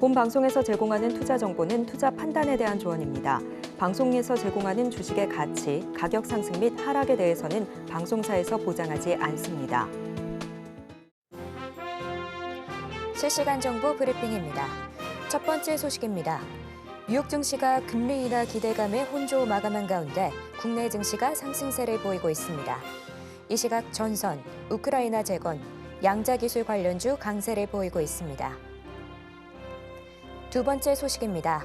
본 방송에서 제공하는 투자 정보는 투자 판단에 대한 조언입니다. 방송에서 제공하는 주식의 가치, 가격 상승 및 하락에 대해서는 방송사에서 보장하지 않습니다. 실시간 정보 브리핑입니다. 첫 번째 소식입니다. 뉴욕 증시가 금리 인하 기대감에 혼조 마감한 가운데 국내 증시가 상승세를 보이고 있습니다. 이 시각 전선, 우크라이나 재건, 양자기술 관련주 강세를 보이고 있습니다. 두 번째 소식입니다.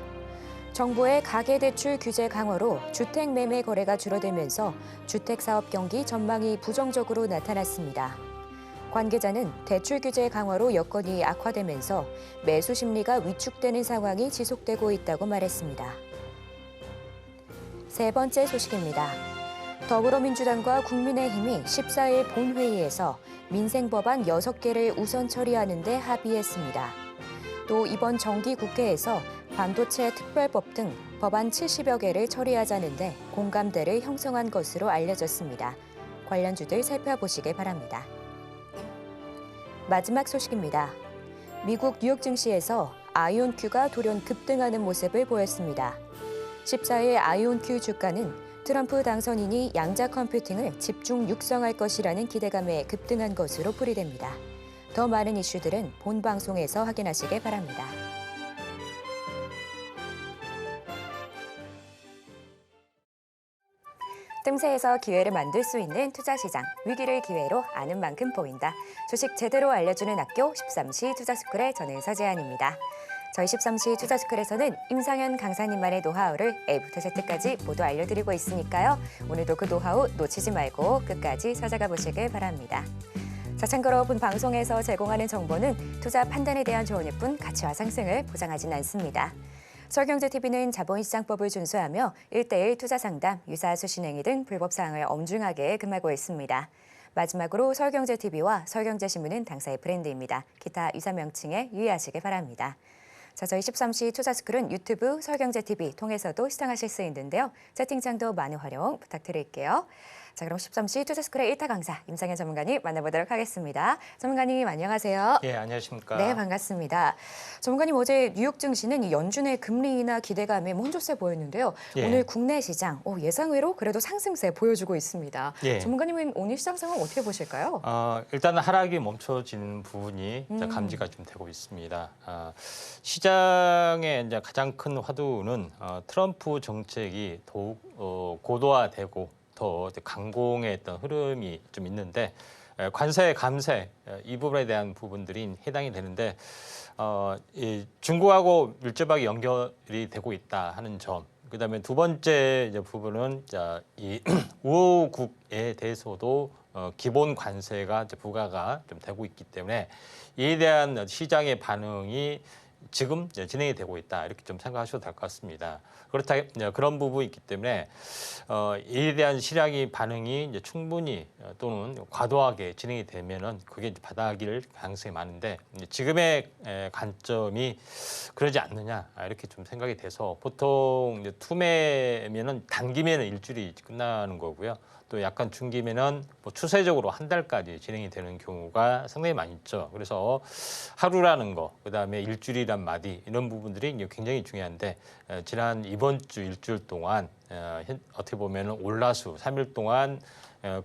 정부의 가계대출 규제 강화로 주택 매매 거래가 줄어들면서 주택사업 경기 전망이 부정적으로 나타났습니다. 관계자는 대출 규제 강화로 여건이 악화되면서 매수 심리가 위축되는 상황이 지속되고 있다고 말했습니다. 세 번째 소식입니다. 더불어민주당과 국민의힘이 14일 본회의에서 민생법안 6개를 우선 처리하는 데 합의했습니다. 또 이번 정기국회에서 반도체 특별법 등 법안 70여 개를 처리하자는데 공감대를 형성한 것으로 알려졌습니다. 관련주들 살펴보시길 바랍니다. 마지막 소식입니다. 미국 뉴욕 증시에서 아이온큐가 돌연 급등하는 모습을 보였습니다. 14일 아이온큐 주가는 트럼프 당선인이 양자 컴퓨팅을 집중 육성할 것이라는 기대감에 급등한 것으로 풀이됩니다. 더 많은 이슈들은 본 방송에서 확인하시길 바랍니다. 틈새에서 기회를 만들 수 있는 투자시장, 위기를 기회로 아는 만큼 보인다. 주식 제대로 알려주는 학교 13시 투자스쿨의 저는 서재한입니다. 저희 13시 투자스쿨에서는 임상현 강사님만의 노하우를 A부터 Z까지 모두 알려드리고 있으니까요. 오늘도 그 노하우 놓치지 말고 끝까지 찾아가 보시길 바랍니다. 자, 참고로 본 방송에서 제공하는 정보는 투자 판단에 대한 조언일 뿐 가치와 상승을 보장하진 않습니다. 서울경제TV는 자본시장법을 준수하며 1:1 투자상담, 유사수신행위 등 불법사항을 엄중하게 금하고 있습니다. 마지막으로 서울경제TV와 서울경제신문은 당사의 브랜드입니다. 기타 유사 명칭에 유의하시길 바랍니다. 자, 저희 13시 투자스쿨은 유튜브 서울경제TV 통해서도 시청하실 수 있는데요. 채팅창도 많은 활용 부탁드릴게요. 자, 그럼 13시 투자스쿨의 1타 강사 임상현 전문가님 만나보도록 하겠습니다. 전문가님 안녕하세요. 예, 안녕하십니까. 네, 반갑습니다. 전문가님 어제 뉴욕 증시는 이 연준의 금리 인하 기대감에 혼조세 보였는데요. 예. 오늘 국내 시장 예상외로 그래도 상승세 보여주고 있습니다. 예. 전문가님은 오늘 시장 상황 어떻게 보실까요? 일단은 하락이 멈춰지는 부분이 이제 감지가 좀 되고 있습니다. 시장의 이제 가장 큰 화두는 트럼프 정책이 더욱 고도화되고 더 강공의 어떤 흐름이 좀 있는데 관세, 감세 이 부분에 대한 부분들이 해당이 되는데 이 중국하고 밀접하게 연결이 되고 있다 하는 점. 그다음에 두 번째 이제 부분은 이 우호국에 대해서도 기본 관세가 이제 부과가 좀 되고 있기 때문에 이에 대한 시장의 반응이 지금 진행이 되고 있다 이렇게 좀 생각하셔도 될 것 같습니다. 그렇다 그런 부분이 있기 때문에 이에 대한 시장의 반응이 이제 충분히 또는 과도하게 진행이 되면은 그게 이제 바닥일 가능성이 많은데 지금의 관점이 그러지 않느냐 이렇게 좀 생각이 돼서 보통 이제 투매면은 단기면은 일주일이 끝나는 거고요. 또 약간 중기면은 뭐 추세적으로 한 달까지 진행이 되는 경우가 상당히 많이 있죠. 그래서 하루라는 거, 그다음에 일주일이란 마디 이런 부분들이 굉장히 중요한데 지난 이번 주 일주일 동안 어떻게 보면은 올라수 3일 동안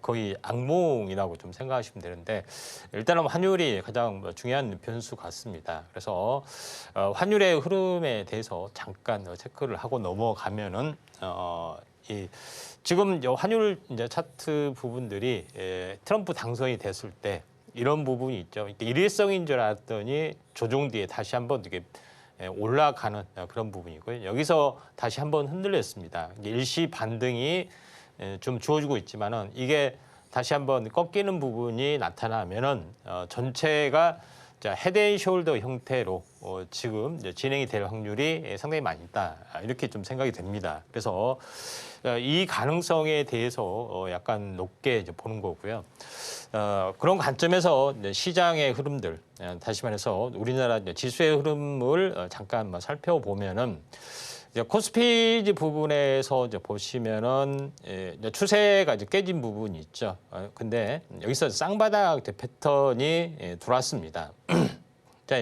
거의 악몽이라고 좀 생각하시면 되는데 일단은 환율이 가장 중요한 변수 같습니다. 그래서 환율의 흐름에 대해서 잠깐 체크를 하고 넘어가면은 지금 환율 이제 차트 부분들이 트럼프 당선이 됐을 때 이런 부분이 있죠. 일회성인 줄 알았더니 조정 뒤에 다시 한번 이렇게 올라가는 그런 부분이고요. 여기서 다시 한번 흔들렸습니다. 일시 반등이 좀 주어지고 있지만은 이게 다시 한번 꺾이는 부분이 나타나면은 전체가 헤드앤숄더 형태로 지금 이제 진행이 될 확률이 상당히 많이 있다 이렇게 좀 생각이 됩니다. 그래서 이 가능성에 대해서 약간 높게 이제 보는 거고요. 그런 관점에서 이제 시장의 흐름들 다시 말해서 우리나라 이제 지수의 흐름을 잠깐 살펴보면은 이제 코스피 부분에서 이제 보시면은 이제 추세가 이제 깨진 부분이 있죠. 근데 여기서 쌍바닥 패턴이 들어왔습니다. 자,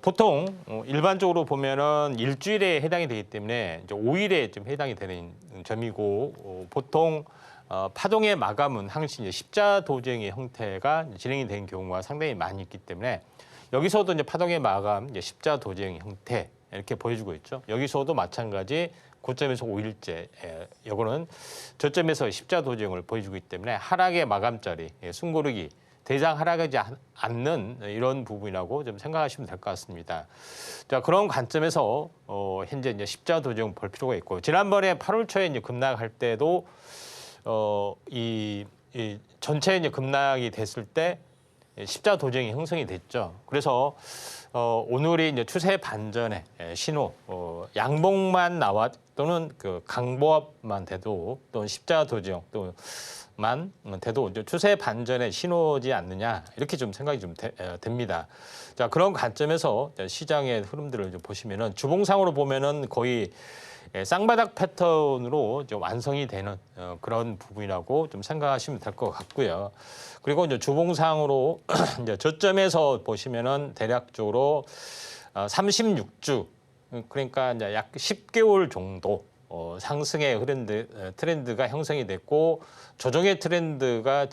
보통 일반적으로 보면은 일주일에 해당이 되기 때문에 이제 5일에 좀 해당이 되는 점이고 보통 파동의 마감은 항시 이제 십자 도쟁의 형태가 진행이 된 경우가 상당히 많이 있기 때문에 여기서도 이제 파동의 마감, 이제 십자 도쟁의 형태 이렇게 보여주고 있죠. 여기서도 마찬가지 고점에서 5일째, 이거는 저점에서 십자 도쟁을 보여주고 있기 때문에 하락의 마감자리, 숨고르기, 대장 하락하지 않는 이런 부분이라고 좀 생각하시면 될 것 같습니다. 자, 그런 관점에서 현재 이제 십자 도정 볼 필요가 있고 지난번에 8월 초에 이제 급락할 때도 이 전체 이제 급락이 됐을 때 십자 도정이 형성이 됐죠. 그래서 오늘이 이제 추세 반전의 신호, 양봉만 나와 또는 그 강보합만 돼도 또는 십자 도정 또만 돼도 이제 추세 반전의 신호지 않느냐 이렇게 좀 생각이 좀 됩니다. 자, 그런 관점에서 시장의 흐름들을 좀 보시면은 주봉상으로 보면은 거의 쌍바닥 패턴으로 좀 완성이 되는 그런 부분이라고 좀 생각하시면 될 것 같고요. 그리고 이제 주봉상으로 이제 저점에서 보시면은 대략적으로 36주 그러니까 이제 약 10개월 정도 상승의 트렌드가 형성이 됐고 조정의 트렌드가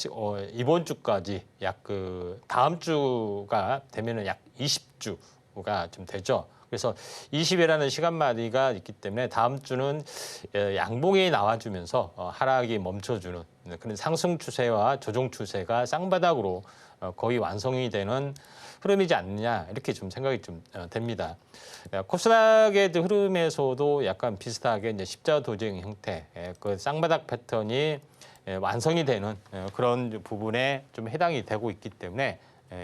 이번 주까지 약 그 다음 주가 되면은 약 20주가 좀 되죠. 그래서 20이라는 시간마디가 있기 때문에 다음 주는 양봉이 나와주면서 하락이 멈춰주는 그런 상승 추세와 조정 추세가 쌍바닥으로 거의 완성이 되는 흐름이지 않느냐 이렇게 좀 생각이 좀 됩니다. 코스닥의 흐름에서도 약간 비슷하게 이제 십자 도정 형태, 그 쌍바닥 패턴이 완성이 되는 그런 부분에 좀 해당이 되고 있기 때문에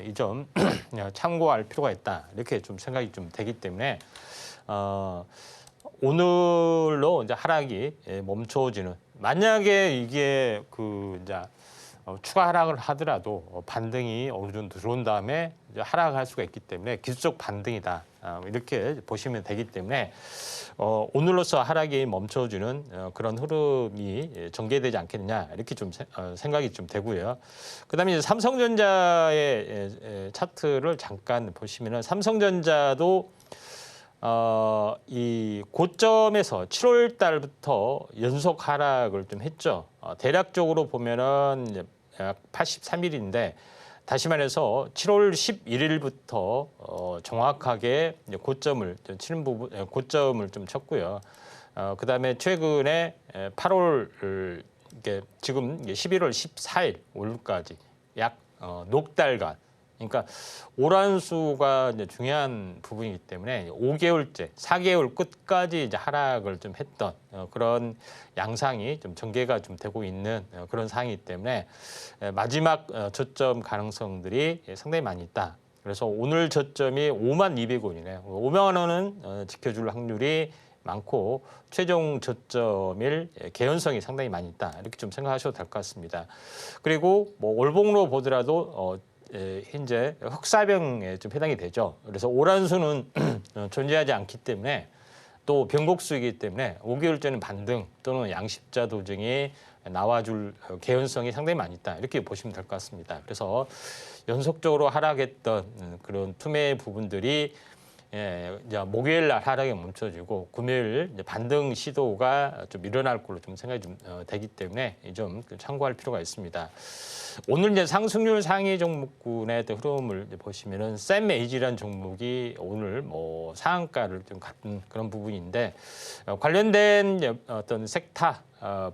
이 점 참고할 필요가 있다 이렇게 좀 생각이 좀 되기 때문에 오늘로 이제 하락이 멈춰지는 만약에 이게 그 이제 추가 하락을 하더라도 반등이 어느 정도 들어온 다음에 이제 하락할 수가 있기 때문에 기술적 반등이다 이렇게 보시면 되기 때문에 오늘로서 하락이 멈춰주는 그런 흐름이 전개되지 않겠느냐 이렇게 좀 생각이 좀 되고요. 그다음에 이제 삼성전자의 차트를 잠깐 보시면은 삼성전자도 이 고점에서 7월 달부터 연속 하락을 좀 했죠. 대략적으로 보면은 이제 약 83일인데 다시 말해서 7월 11일부터 정확하게 이제 고점을 치는 부분, 고점을 좀 쳤고요. 그다음에 최근에 8월 이게 지금 11월 14일 오늘까지 약 넉 달간. 그러니까 오란수가 이제 중요한 부분이기 때문에 5개월째, 4개월 끝까지 이제 하락을 좀 했던 그런 양상이 좀 전개가 좀 되고 있는 그런 상황이기 때문에 마지막 저점 가능성들이 상당히 많이 있다. 그래서 오늘 저점이 52,200원이네요. 5만 원은 지켜줄 확률이 많고 최종 저점일 개연성이 상당히 많이 있다. 이렇게 좀 생각하셔도 될 것 같습니다. 그리고 뭐 월봉으로 보더라도 현재 흑사병에 좀 해당이 되죠. 그래서 오란수는 존재하지 않기 때문에 또 변곡수이기 때문에 5개월째는 반등 또는 양십자 도정이 나와줄 개연성이 상당히 많이 있다. 이렇게 보시면 될 것 같습니다. 그래서 연속적으로 하락했던 그런 투매 부분들이 이제 목요일 날 하락이 멈춰지고 금요일 이제 반등 시도가 좀 일어날 걸로 좀 생각이 좀 되기 때문에 좀 참고할 필요가 있습니다. 오늘 이제 상승률 상위 종목군의 흐름을 보시면은 샘에이지라는 종목이 오늘 뭐 상한가를 좀 갖는 그런 부분인데 관련된 이제 어떤 섹터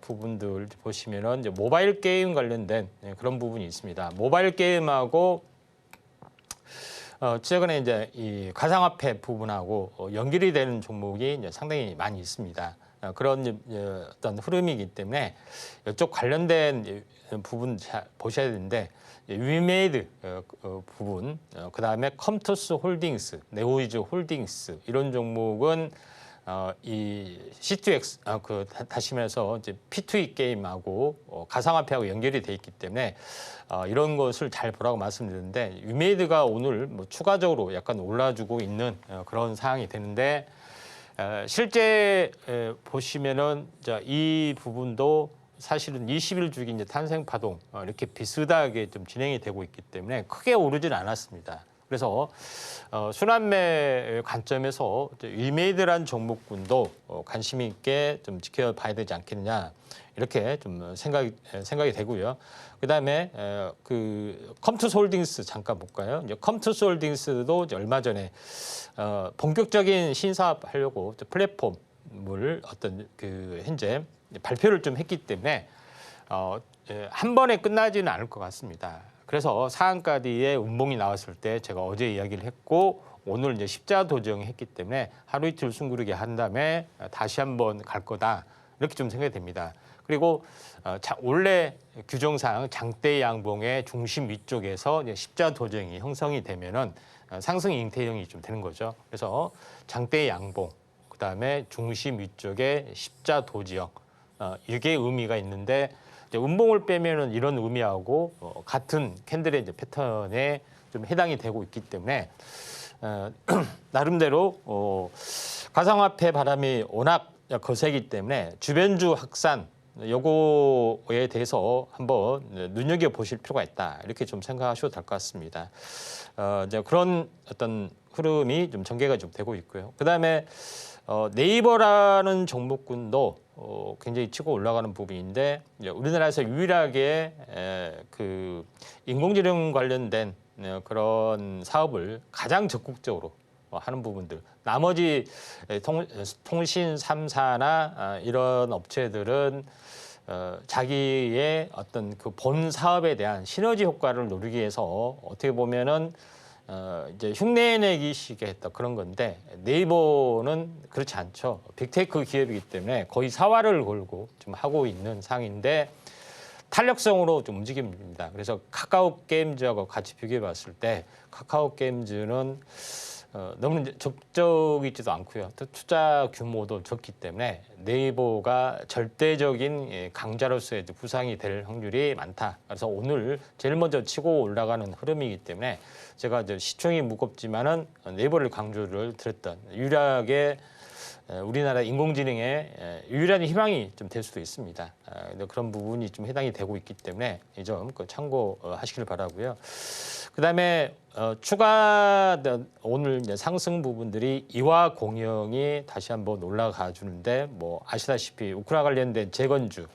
부분들 보시면은 이제 모바일 게임 관련된 그런 부분이 있습니다. 모바일 게임하고 최근에 이제 이 가상화폐 부분하고 연결이 되는 종목이 이제 상당히 많이 있습니다. 그런 어떤 흐름이기 때문에 이쪽 관련된 부분 잘 보셔야 되는데 위메이드 부분, 그 다음에 컴투스 홀딩스, 네오이즈 홀딩스 이런 종목은 이 C2X 다시 말해서 이제 P2E 게임하고 가상화폐하고 연결이 돼 있기 때문에 이런 것을 잘 보라고 말씀드렸는데 위메이드가 오늘 뭐 추가적으로 약간 올라주고 있는 그런 상황이 되는데 실제 보시면은 이 부분도 사실은 20일 주기 이제 탄생 파동 이렇게 비슷하게 좀 진행이 되고 있기 때문에 크게 오르지는 않았습니다. 그래서 순환매 관점에서 위메이드란 종목군도 관심 있게 좀 지켜봐야 되지 않겠느냐 이렇게 좀 생각이 되고요. 그다음에 그 컴투스홀딩스 잠깐 볼까요? 이제 컴투스홀딩스도 이제 얼마 전에 본격적인 신사업 하려고 플랫폼을 어떤 그 현재 발표를 좀 했기 때문에 한 번에 끝나지는 않을 것 같습니다. 그래서 상한가 뒤에 운봉이 나왔을 때 제가 어제 이야기를 했고 오늘 이제 십자 도정했기 때문에 하루 이틀 숨구르게 한 다음에 다시 한번 갈 거다 이렇게 좀 생각이 됩니다. 그리고 원래 규정상 장대 양봉의 중심 위쪽에서 이제 십자 도정이 형성이 되면은 상승 잉태형이 좀 되는 거죠. 그래서 장대 양봉 그다음에 중심 위쪽에 십자 도지형 이게 의미가 있는데 이제 운봉을 빼면은 이런 의미하고 같은 캔들의 이제 패턴에 좀 해당이 되고 있기 때문에 나름대로 가상화폐 바람이 워낙 거세기 때문에 주변주 확산 요거에 대해서 한번 눈여겨 보실 필요가 있다 이렇게 좀 생각하셔도 될 것 같습니다. 이제 그런 어떤 흐름이 좀 전개가 좀 되고 있고요. 그다음에 네이버라는 종목군도 굉장히 치고 올라가는 부분인데 우리나라에서 유일하게 그 인공지능 관련된 그런 사업을 가장 적극적으로 하는 부분들. 나머지 통신 3사나 이런 업체들은 자기의 어떤 그 본 사업에 대한 시너지 효과를 노리기 위해서 어떻게 보면은 이제 흉내내기식의 했던 그런 건데 네이버는 그렇지 않죠. 빅테크 기업이기 때문에 거의 사활을 걸고 좀 하고 있는 상인데 탄력성으로 좀 움직입니다. 그래서 카카오 게임즈하고 같이 비교해 봤을 때 카카오 게임즈는 너무 적적이지도 않고요. 또 투자 규모도 적기 때문에 네이버가 절대적인 강자로서의 부상이 될 확률이 많다. 그래서 오늘 제일 먼저 치고 올라가는 흐름이기 때문에 제가 시총이 무겁지만은 네이버를 강조를 드렸던 유일하게 우리나라 인공지능의 유일한 희망이 좀 될 수도 있습니다. 그런 부분이 좀 해당이 되고 있기 때문에 이 점 참고하시길 바라고요. 그다음에 추가 오늘 이제 상승 부분들이 이화공영이 다시 한번 올라가 주는데 뭐 아시다시피 우크라 관련된 재건주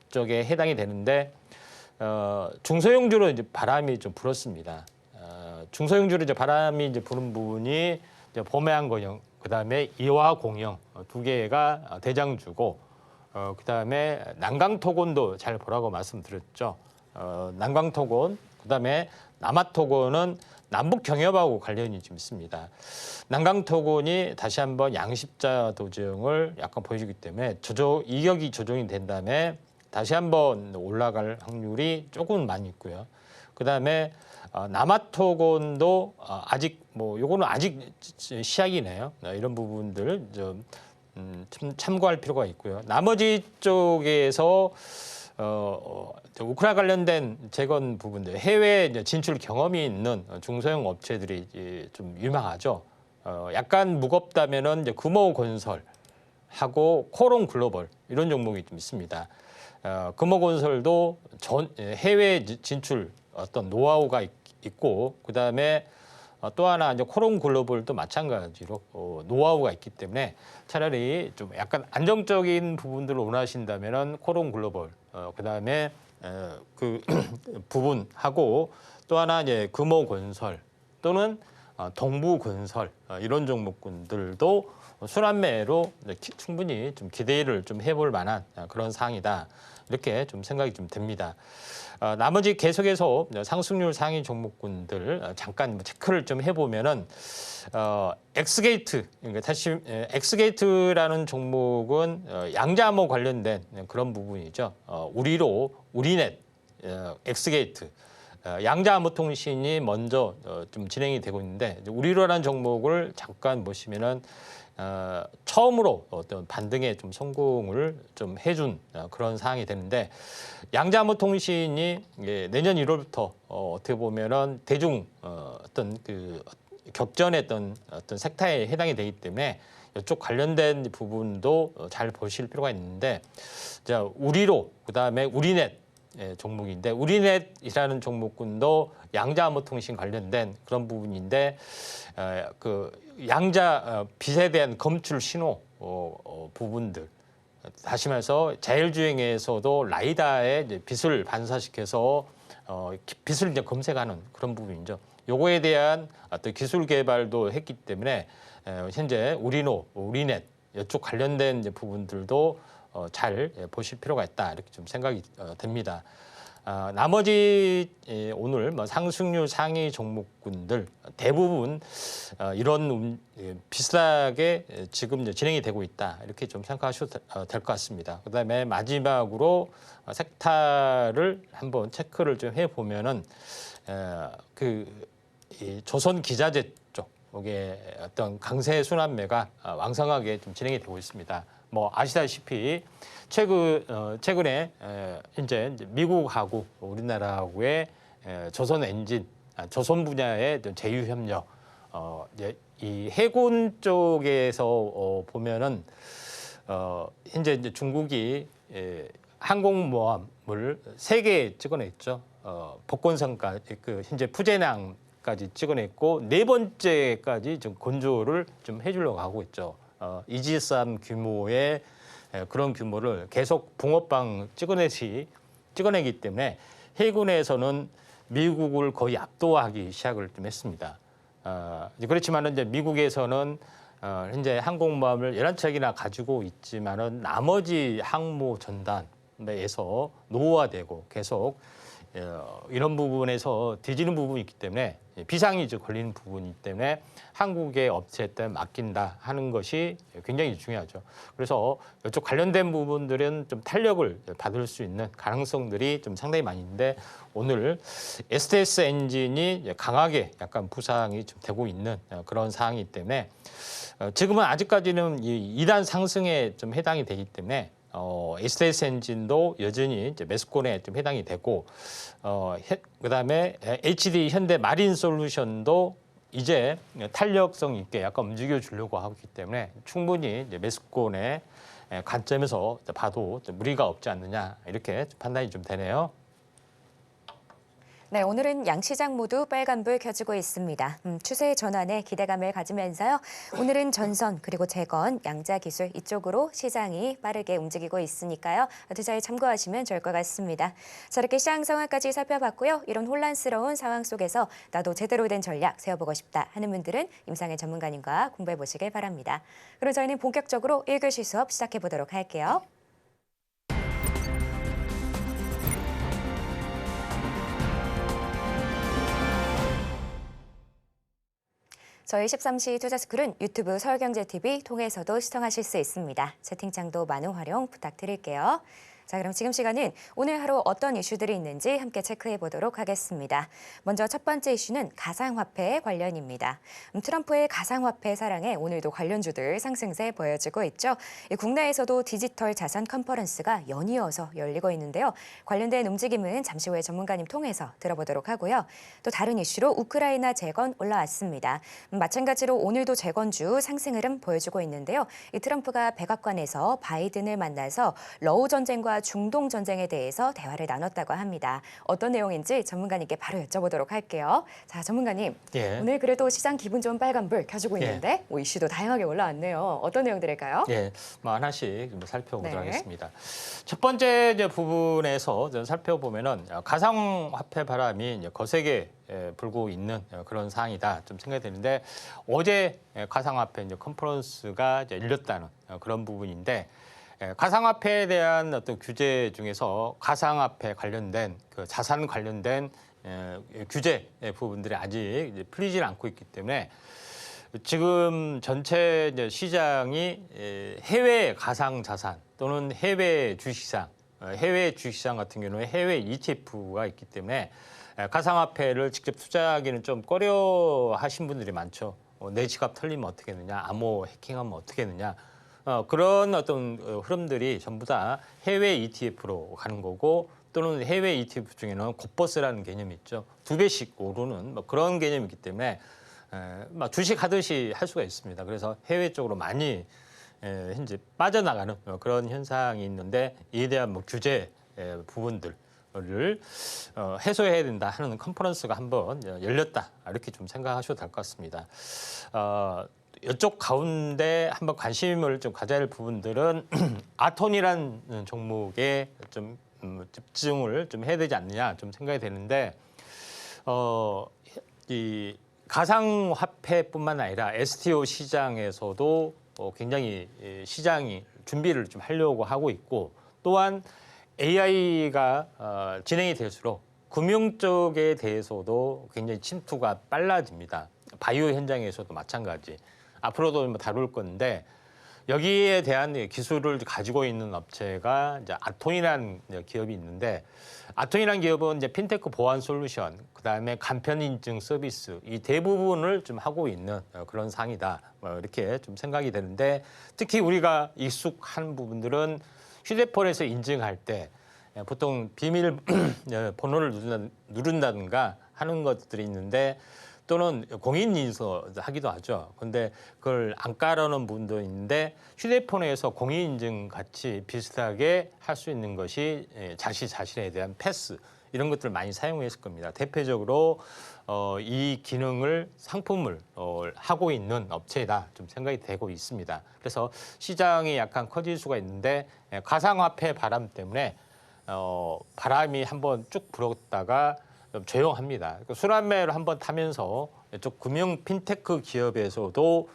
쪽에 해당이 되는데 중소형주로 이제 바람이 좀 불었습니다. 중소형주로 이제 바람이 이제 부는 부분이 이제 범해안건영 그다음에 이화공영 두 개가 대장주고 그다음에 난강토건도 잘 보라고 말씀드렸죠. 난강토건 그다음에 남아토건은 남북 경협하고 관련이 좀 있습니다. 난강토건이 다시 한번 양십자 도정을 약간 보여주기 때문에 이격이 조정이 된 다음에 다시 한번 올라갈 확률이 조금 많이 있고요. 그다음에 남아토건도 아직 요거는 아직 시작이네요. 이런 부분들 좀 참고할 필요가 있고요. 나머지 쪽에서 우크라 관련된 재건 부분들, 해외 진출 경험이 있는 중소형 업체들이 좀 유망하죠. 약간 무겁다면은 이제 금호건설하고 코롱글로벌 이런 종목이 좀 있습니다. 금호건설도 해외 진출 어떤 노하우가 있고 그다음에 또 하나 이제 코롱글로벌도 마찬가지로 노하우가 있기 때문에 차라리 좀 약간 안정적인 부분들을 원하신다면은 코롱글로벌 그다음에 그 부분하고 또 하나 이제 금호건설 또는 동부건설 이런 종목군들도 순환매로 충분히 좀 기대를 좀 해볼 만한 그런 사항이다 이렇게 좀 생각이 좀 됩니다. 나머지 계속해서 상승률 상위 종목군들 잠깐 체크를 좀 해보면은 엑스게이트 그러니까 다시 엑스게이트라는 종목은 양자암호 관련된 그런 부분이죠. 우리넷 엑스게이트 양자암호통신이 먼저 좀 진행이 되고 있는데 우리로라는 종목을 잠깐 보시면은 처음으로 어떤 반등에 좀 성공을 좀 해준 그런 상황이 되는데 양자암호통신이 내년 1월부터 어떻게 보면은 대중 어떤 그 격전했던 어떤 섹터에 해당이 되기 때문에 이쪽 관련된 부분도 잘 보실 필요가 있는데 자 우리로 그다음에 우리넷 종목인데 우리넷이라는 종목군도 양자암호통신 관련된 그런 부분인데 그 양자 빛에 대한 검출 신호 부분들 다시 말해서 자율주행에서도 라이다에 이제 빛을 반사시켜서 빛을 이제 검색하는 그런 부분이죠. 요거에 대한 어떤 기술 개발도 했기 때문에 현재 우리넷 이쪽 관련된 이제 부분들도 잘 보실 필요가 있다 이렇게 좀 생각이 됩니다. 나머지 오늘 뭐 상승률 상위 종목군들 대부분 이런 비슷하게 지금 이제 진행이 되고 있다 이렇게 좀 생각하셔도 될 것 같습니다. 그다음에 마지막으로 섹터를 한번 체크를 좀 해보면은 이 조선 기자재 쪽에 어떤 강세 순환매가 왕성하게 좀 진행이 되고 있습니다. 뭐 아시다시피 최근에 이제 미국하고 우리나라하고의 조선 엔진, 조선 분야의 제휴 협력, 이 해군 쪽에서 보면은 현재 이제 중국이 항공모함을 3개 찍어냈죠. 복건성까지 현재 푸제낭까지 찍어냈고 4번째까지 좀 건조를 좀 해주려고 하고 있죠. 이지스함 규모의 그런 규모를 계속 붕어빵 찍어내기 때문에 해군에서는 미국을 거의 압도하기 시작을 좀 했습니다. 그렇지만은 이제 미국에서는 현재 항공모함을 11척이나 가지고 있지만은 나머지 항모 전단에서 노후화되고 계속 이런 부분에서 뒤지는 부분이 있기 때문에 비상이 걸리는 부분이기 때문에 한국의 업체에 맡긴다 하는 것이 굉장히 중요하죠. 그래서 이쪽 관련된 부분들은 좀 탄력을 받을 수 있는 가능성들이 좀 상당히 많이 있는데 오늘 STS 엔진이 강하게 약간 부상이 좀 되고 있는 그런 상황이기 때문에 지금은 아직까지는 이 2단 상승에 좀 해당이 되기 때문에 STS 엔진도 여전히 이제 매수권에 좀 해당이 되고 그다음에 HD 현대 마린 솔루션도 이제 탄력성 있게 약간 움직여 주려고 하기 때문에 충분히 이제 매수권의 관점에서 봐도 무리가 없지 않느냐 이렇게 판단이 좀 되네요. 네, 오늘은 양시장 모두 빨간불 켜지고 있습니다. 추세 전환에 기대감을 가지면서요. 오늘은 전선 그리고 재건, 양자기술 이쪽으로 시장이 빠르게 움직이고 있으니까요. 투자에 참고하시면 좋을 것 같습니다. 자, 이렇게 시장 상황까지 살펴봤고요. 이런 혼란스러운 상황 속에서 나도 제대로 된 전략 세워보고 싶다 하는 분들은 임상의 전문가님과 공부해 보시길 바랍니다. 그럼 저희는 본격적으로 1교시 수업 시작해 보도록 할게요. 저희 13시 투자스쿨은 유튜브 서울경제TV 통해서도 시청하실 수 있습니다. 채팅창도 많은 활용 부탁드릴게요. 자, 그럼 지금 시간은 오늘 하루 어떤 이슈들이 있는지 함께 체크해 보도록 하겠습니다. 먼저 첫 번째 이슈는 가상화폐 관련입니다. 트럼프의 가상화폐 사랑에 오늘도 관련주들 상승세 보여주고 있죠. 국내에서도 디지털 자산 컨퍼런스가 연이어서 열리고 있는데요. 관련된 움직임은 잠시 후에 전문가님 통해서 들어보도록 하고요. 또 다른 이슈로 우크라이나 재건 올라왔습니다. 마찬가지로 오늘도 재건주 상승 흐름 보여주고 있는데요. 이 트럼프가 백악관에서 바이든을 만나서 러우 전쟁과 중동 전쟁에 대해서 대화를 나눴다고 합니다. 어떤 내용인지 전문가님께 바로 여쭤보도록 할게요. 자, 전문가님. 예. 오늘 그래도 시장 기분 좋은 빨간불 켜지고 있는데 이슈도 다양하게 올라왔네요. 어떤 내용들일까요? 예, 뭐 하나씩 좀 살펴보도록 네. 하겠습니다. 첫 번째 이제 부분에서 좀 살펴보면은 가상화폐 바람이 이제 거세게 불고 있는 그런 상황이다 좀 생각이 되는데 어제 가상화폐 이제 컨퍼런스가 이제 열렸다는 그런 부분인데. 가상화폐에 대한 어떤 규제 중에서 가상화폐 관련된 그 자산 관련된 규제 부분들이 아직 이제 풀리지 않고 있기 때문에 지금 전체 이제 시장이 해외 가상 자산 또는 해외 주식시장 같은 경우는 해외 ETF가 있기 때문에 가상화폐를 직접 투자하기는 좀 꺼려하신 분들이 많죠. 내 지갑 털리면 어떻게 되느냐, 암호 해킹하면 어떻게 되느냐. 그런 어떤 흐름들이 전부 다 해외 ETF로 가는 거고 또는 해외 ETF 중에는 곱버스라는 개념이 있죠. 2배씩 오르는 뭐 그런 개념이기 때문에 주식 하듯이 할 수가 있습니다. 그래서 해외 쪽으로 많이 현재 빠져나가는 그런 현상이 있는데 이에 대한 뭐 규제 부분들 해소해야 된다 하는 컨퍼런스가 한번 열렸다 이렇게 좀 생각하셔도 될 것 같습니다. 이쪽 가운데 한번 관심을 좀 가져야 할 부분들은 아톤이라는 종목에 좀 집중을 좀 해야 되지 않느냐 좀 생각이 되는데 이 가상화폐뿐만 아니라 STO 시장에서도 굉장히 시장이 준비를 좀 하려고 하고 있고 또한 AI가 진행이 될수록 금융 쪽에 대해서도 굉장히 침투가 빨라집니다. 바이오 현장에서도 마찬가지. 앞으로도 뭐 다룰 건데 여기에 대한 기술을 가지고 있는 업체가 이제 아톤이라는 기업이 있는데 아톤이라는 기업은 이제 핀테크 보안 솔루션, 그다음에 간편 인증 서비스 이 대부분을 좀 하고 있는 그런 상이다. 이렇게 좀 생각이 되는데 특히 우리가 익숙한 부분들은 휴대폰에서 인증할 때 보통 비밀 번호를 누른다든가 하는 것들이 있는데 또는 공인인증서 하기도 하죠. 근데 그걸 안 깔아놓은 분도 있는데 휴대폰에서 공인인증 같이 비슷하게 할 수 있는 것이 자신에 대한 패스 이런 것들을 많이 사용했을 겁니다. 대표적으로 이 기능을 상품을 하고 있는 업체다 좀 생각이 되고 있습니다. 그래서 시장이 약간 커질 수가 있는데 가상화폐 바람 때문에 바람이 한번 쭉 불었다가 좀 조용합니다. 술안매를 한번 타면서 이쪽 금융 핀테크 기업에서도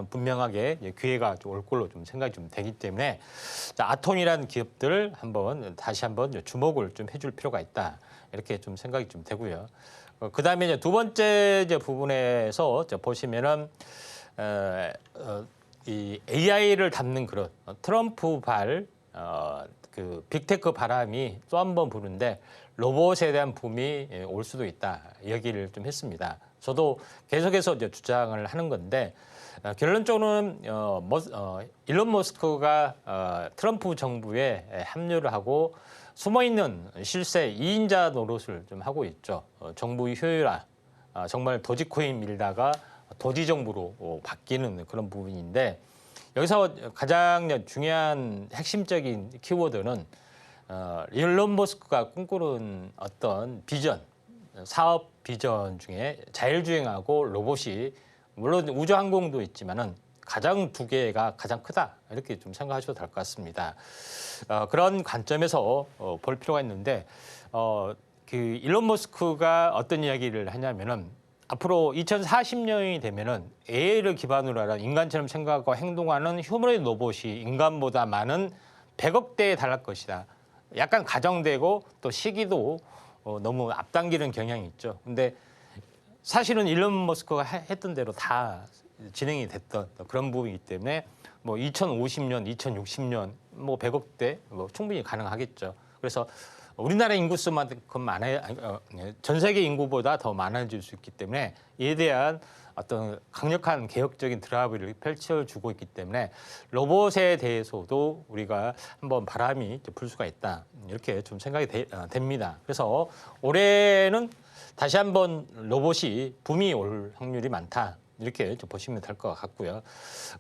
분명하게 기회가 올 걸로 좀 생각이 좀 되기 때문에 아톤이라는 기업들을 다시 한번 주목을 좀 해줄 필요가 있다. 이렇게 좀 생각이 좀 되고요. 그 다음에 이제 두 번째 부분에서 보시면은 이 AI를 담는 그런 트럼프발 그 빅테크 바람이 또 한 번 부는데 로봇에 대한 붐이 올 수도 있다 얘기를 좀 했습니다. 저도 계속해서 이제 주장을 하는 건데 결론적으로는 일론 머스크가 트럼프 정부에 합류를 하고 숨어있는 실세 2인자 노릇을 좀 하고 있죠. 정부 효율화, 정말 도지코인 밀다가 도지 정부로 바뀌는 그런 부분인데 여기서 가장 중요한 핵심적인 키워드는 일론 머스크가 꿈꾸는 어떤 비전, 사업 비전 중에 자율주행하고 로봇이 물론 우주항공도 있지만은 가장 두 개가 가장 크다 이렇게 좀 생각하셔도 될 것 같습니다. 그런 관점에서 볼 필요가 있는데 그 일론 머스크가 어떤 이야기를 하냐면은 앞으로 2040년이 되면은 AI를 기반으로 하는 인간처럼 생각하고 행동하는 휴머노이드 로봇이 인간보다 많은 100억 대에 달할 것이다. 약간 가정되고 또 시기도 너무 앞당기는 경향이 있죠. 근데 사실은 일론 머스크가 했던 대로 다 진행이 됐던 그런 부분이기 때문에 뭐 2050년, 2060년 뭐 100억 대 뭐 충분히 가능하겠죠. 그래서 우리나라 인구수만큼 전 세계 인구보다 더 많아질 수 있기 때문에 이에 대한 어떤 강력한 개혁적인 드라이브를 펼쳐주고 있기 때문에 로봇에 대해서도 우리가 한번 바람이 불 수가 있다. 이렇게 좀 생각이 됩니다. 그래서 올해는 다시 한번 로봇이 붐이 올 확률이 많다. 이렇게 좀 보시면 될 것 같고요.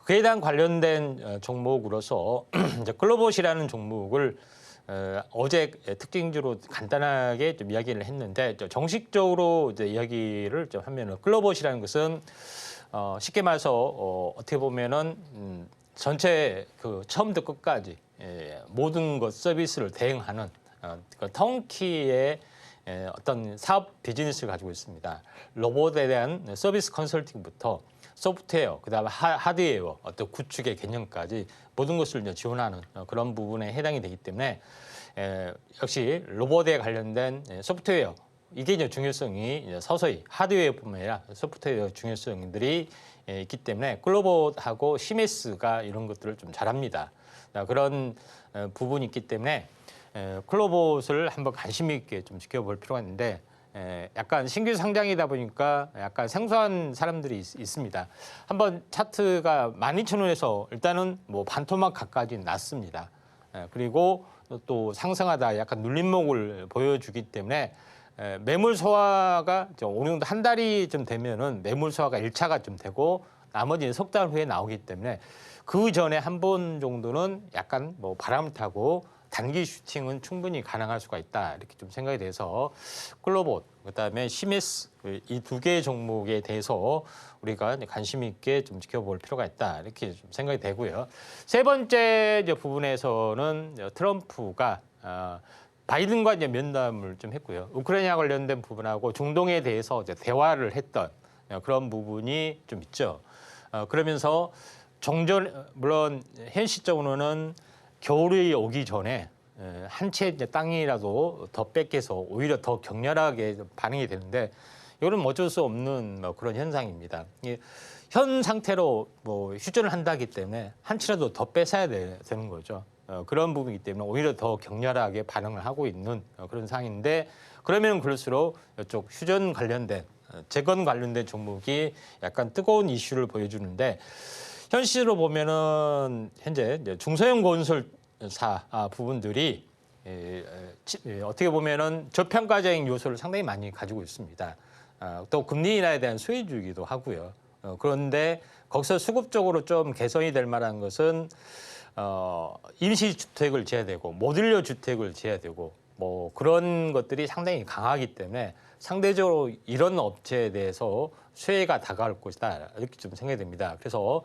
그에 대한 관련된 종목으로서 이제 글로봇이라는 종목을 어제 특징주로 간단하게 좀 이야기를 했는데 정식적으로 이제 이야기를 좀 하면은 글로봇이라는 것은 쉽게 말해서 어떻게 보면은 전체 그 처음부터 끝까지 모든 것 서비스를 대행하는 그 턴키의 어떤 사업 비즈니스를 가지고 있습니다. 로봇에 대한 서비스 컨설팅부터 소프트웨어, 그다음에 하드웨어, 어떤 구축의 개념까지 모든 것을 이제 지원하는 그런 부분에 해당이 되기 때문에 역시 로봇에 관련된 소프트웨어 이게 이제 중요성이 이제 서서히 하드웨어뿐만 아니라 소프트웨어 중요성들이 있기 때문에 글로봇하고 시메스가 이런 것들을 좀 잘합니다. 그런 부분이 있기 때문에 클로봇을 한번 관심 있게 좀 지켜볼 필요가 있는데 약간 신규 상장이다 보니까 약간 생소한 사람들이 있습니다. 한번 차트가 12,000원에서 일단은 뭐 반토막 가까지 났습니다. 그리고 또 상승하다 약간 눌림목을 보여주기 때문에 매물 소화가 어느 정도 한 달이 좀 되면은 매물 소화가 1차가 좀 되고 나머지는 석 달 후에 나오기 때문에 그 전에 한 번 정도는 약간 뭐 바람을 타고 단기 슈팅은 충분히 가능할 수가 있다 이렇게 좀 생각이 돼서 클로봇 그다음에 시메스 이 두 개의 종목에 대해서 우리가 관심 있게 좀 지켜볼 필요가 있다 이렇게 좀 생각이 되고요. 세 번째 이제 부분에서는 트럼프가 바이든과 이제 면담을 좀 했고요. 우크라이나 관련된 부분하고 중동에 대해서 이제 대화를 했던 그런 부분이 좀 있죠. 그러면서 종전 물론 현 시점으로는 겨울이 오기 전에 한 채 땅이라도 더 뺏겨서 오히려 더 격렬하게 반응이 되는데 이거는 어쩔 수 없는 그런 현상입니다. 현 상태로 휴전을 한다기 때문에 한 채라도 더 뺏어야 되는 거죠. 그런 부분이기 때문에 오히려 더 격렬하게 반응을 하고 있는 그런 상황인데 그러면 그럴수록 이쪽 휴전 관련된 재건 관련된 종목이 약간 뜨거운 이슈를 보여주는데 현실로 보면은 현재 중소형 건설사 부분들이 어떻게 보면은 저평가적인 요소를 상당히 많이 가지고 있습니다. 또 금리 인하에 대한 수혜주기도 하고요. 그런데 거기서 수급적으로 좀 개선이 될 만한 것은 임시주택을 지어야 되고 모듈러 주택을 지어야 되고 뭐 그런 것들이 상당히 강하기 때문에 상대적으로 이런 업체에 대해서 수혜가 다가올 것이다 이렇게 좀 생각이 됩니다. 그래서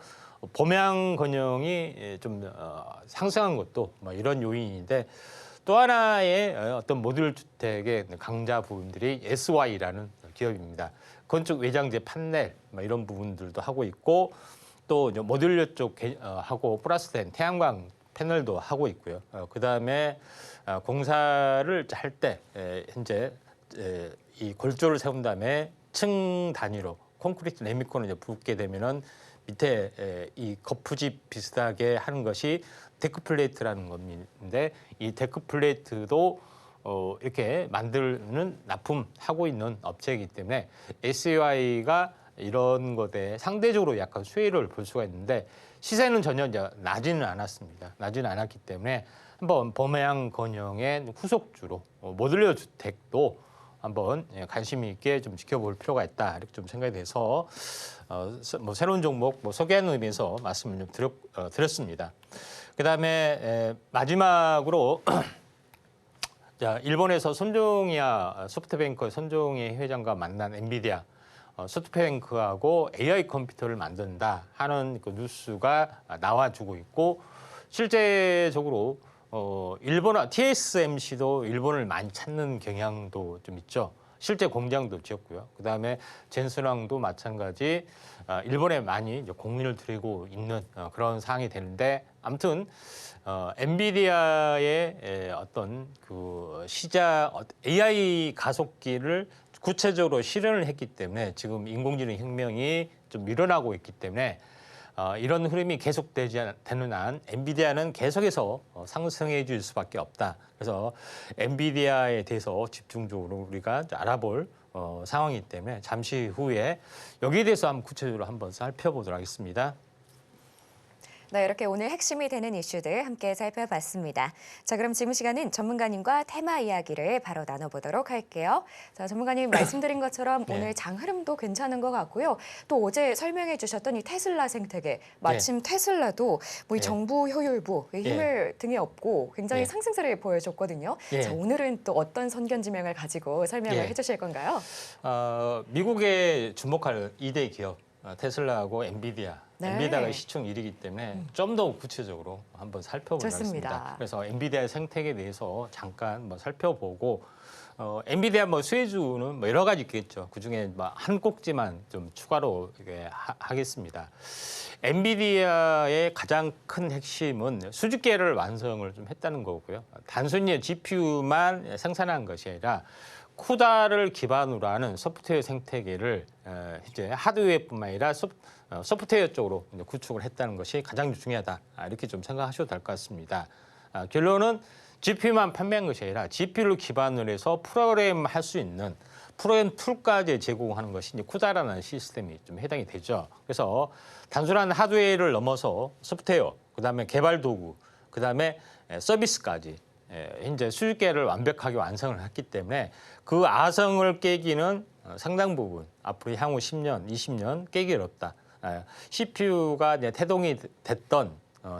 범양 건영이 좀 상승한 것도 뭐 이런 요인인데 또 하나의 어떤 모듈 주택의 강자 부분들이 SY라는 기업입니다. 건축 외장재 판넬 뭐 이런 부분들도 하고 있고 또 모듈러 쪽 하고 플러스된 태양광 패널도 하고 있고요. 그다음에 공사를 할 때 현재 이 골조를 세운 다음에 층 단위로 콘크리트 레미콘을 이제 붓게 되면은 밑에 이 거푸집 비슷하게 하는 것이 데크 플레이트라는 건데 이 데크 플레이트도 이렇게 만드는 납품하고 있는 업체이기 때문에 SY가 이런 것에 상대적으로 약간 수혜를 볼 수가 있는데 시세는 전혀 이제 나지는 않았습니다. 나지는 않았기 때문에 한번 범양 건영의 후속주로 모듈러 주택도 한번 관심 있게 좀 지켜볼 필요가 있다 이렇게 좀 생각이 돼서 뭐 새로운 종목 소개하는 의미에서 말씀을 좀 드렸습니다. 그다음에 마지막으로 자, 일본에서 손종이야 소프트뱅크 손종이 회장과 만난 엔비디아 소프트뱅크하고 AI 컴퓨터를 만든다 하는 그 뉴스가 나와주고 있고 실제적으로 일본 TSMC도 일본을 많이 찾는 경향도 좀 있죠. 실제 공장도 지었고요. 그다음에 젠슨왕도 마찬가지 일본에 많이 이제 공인을 들이고 있는 그런 상황이 되는데 아무튼 엔비디아의 어떤 그 시작 AI 가속기를 구체적으로 실현을 했기 때문에 지금 인공지능 혁명이 좀 밀어나고 있기 때문에 이런 흐름이 계속되는 한 엔비디아는 계속해서 상승해 줄 수밖에 없다. 그래서 엔비디아에 대해서 집중적으로 우리가 알아볼 상황이기 때문에 잠시 후에 여기에 대해서 한번 구체적으로 한번 살펴보도록 하겠습니다. 네, 이렇게 오늘 핵심이 되는 이슈들 함께 살펴봤습니다. 자, 그럼 지금 시간은 전문가님과 테마 이야기를 바로 나눠보도록 할게요. 자, 전문가님 말씀드린 것처럼 네. 오늘 장 흐름도 괜찮은 것 같고요. 또 어제 설명해 주셨던 이 테슬라 생태계, 마침 테슬라도 뭐 이 네. 정부 효율부 힘을 등에 업고 굉장히 네. 상승세를 보여줬거든요. 네. 자, 오늘은 또 어떤 선견지명을 가지고 설명을 네. 해주실 건가요? 미국에 주목할 2대 기업 테슬라하고 엔비디아. 네. 엔비디아가 시총 1위이기 때문에 좀 더 구체적으로 한번 살펴보도록 좋습니다. 하겠습니다. 그래서 엔비디아의 생태계에 대해서 잠깐 뭐 살펴보고 엔비디아 뭐 수혜주는 뭐 여러 가지 있겠죠. 그중에 뭐 한 꼭지만 좀 추가로 이렇게 하겠습니다. 엔비디아의 가장 큰 핵심은 수직계를 완성을 좀 했다는 거고요. 단순히 GPU만 생산한 것이 아니라 쿠다를 기반으로 하는 소프트웨어 생태계를 이제 하드웨어뿐만 아니라 소프트웨어 쪽으로 이제 구축을 했다는 것이 가장 중요하다. 이렇게 좀 생각하셔도 될 것 같습니다. 결론은 GPU만 판매한 것이 아니라 GPU를 기반으로 해서 프로그램할 수 있는 프로그램 툴까지 제공하는 것이 이제 쿠다라는 시스템이 좀 해당이 되죠. 그래서 단순한 하드웨어를 넘어서 소프트웨어, 그다음에 개발 도구, 그다음에 서비스까지 현재 수직계를 완벽하게 완성을 했기 때문에 그 아성을 깨기는 상당 부분 앞으로 향후 10년, 20년 깨기 어렵다. CPU가 이제 태동이 됐던